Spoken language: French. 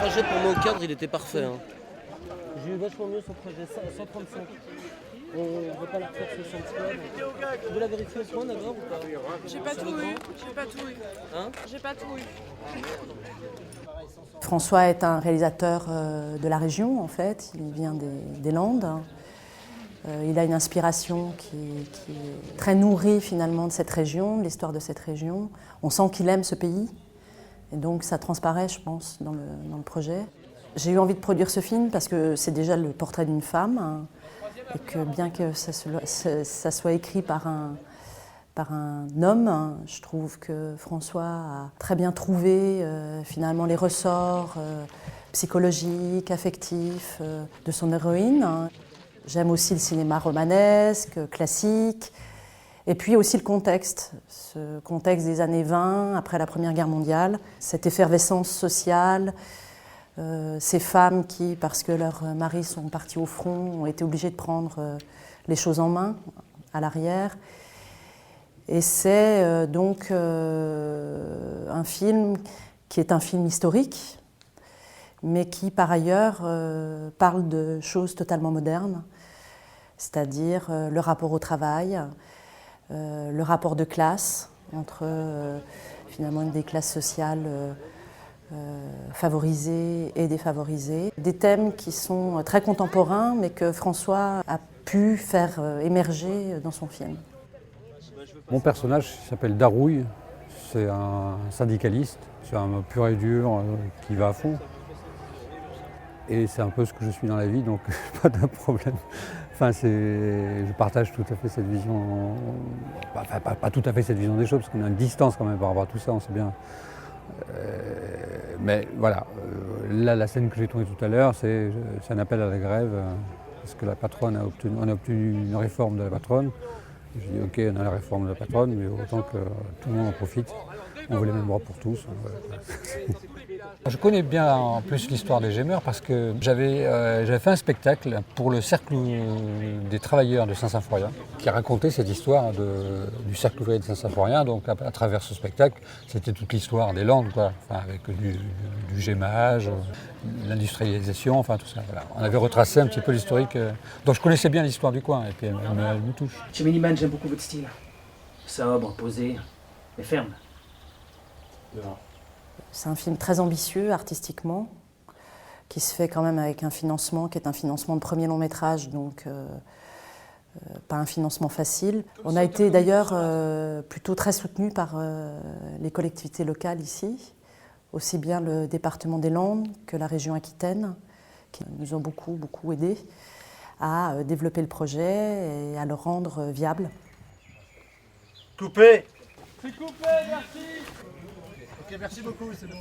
Le projet pour moi au cadre, il était parfait. Hein. J'ai eu vachement mieux son projet, 135. On ne va pas la refaire 60 fois. Tu veux la vérifier au point d'abord ou pas? J'ai pas tout eu. Hein? J'ai pas tout eu. François est un réalisateur de la région en fait, il vient des Landes. Il a une inspiration qui est très nourrie finalement de cette région, de l'histoire de cette région. On sent qu'il aime ce pays et donc ça transparaît je pense dans le projet. J'ai eu envie de produire ce film parce que c'est déjà le portrait d'une femme hein, et que bien que ça soit écrit par un homme, hein, je trouve que François a très bien trouvé finalement les ressorts psychologiques, affectifs de son héroïne. Hein. J'aime aussi le cinéma romanesque, classique, et puis aussi le contexte, ce contexte des années 20, après la Première Guerre mondiale, cette effervescence sociale, ces femmes qui, parce que leurs maris sont partis au front, ont été obligées de prendre les choses en main, à l'arrière. Et c'est donc un film qui est un film historique, mais qui par ailleurs parle de choses totalement modernes, c'est-à-dire le rapport au travail, le rapport de classe entre finalement des classes sociales favorisées et défavorisées. Des thèmes qui sont très contemporains, mais que François a pu faire émerger dans son film. Mon personnage s'appelle Darouille, c'est un syndicaliste, c'est un pur et dur qui va à fond. Et c'est un peu ce que je suis dans la vie, donc pas de problème. Enfin, je partage tout à fait cette vision, pas tout à fait cette vision des choses, parce qu'on a une distance quand même par rapport à tout ça, on sait bien. Mais voilà, là la scène que j'ai tournée tout à l'heure, c'est un appel à la grève, parce que la patronne on a obtenu une réforme de la patronne. Je dis ok, on a la réforme de la patronne, mais autant que tout le monde en profite. On veut les mêmes droits pour tous. Je connais bien en plus l'histoire des Gémeurs parce que j'avais fait un spectacle pour le Cercle des travailleurs de Saint-Symphorien qui racontait cette histoire du Cercle ouvrier de Saint-Symphorien. Donc à travers ce spectacle, c'était toute l'histoire des Landes, quoi. Enfin, avec du gémage, l'industrialisation, enfin tout ça. Voilà. On avait retracé un petit peu l'historique. Donc je connaissais bien l'histoire du coin et puis elle me touche. Chez Miniman, j'aime beaucoup votre style. Sobre, posé, mais ferme. C'est un film très ambitieux artistiquement, qui se fait quand même avec un financement qui est un financement de premier long métrage, donc pas un financement facile. On a été d'ailleurs plutôt très soutenus par les collectivités locales ici, aussi bien le département des Landes que la région Aquitaine, qui nous ont beaucoup aidés à développer le projet et à le rendre viable. Coupé. C'est coupé, merci. Ok, merci beaucoup, c'est bon.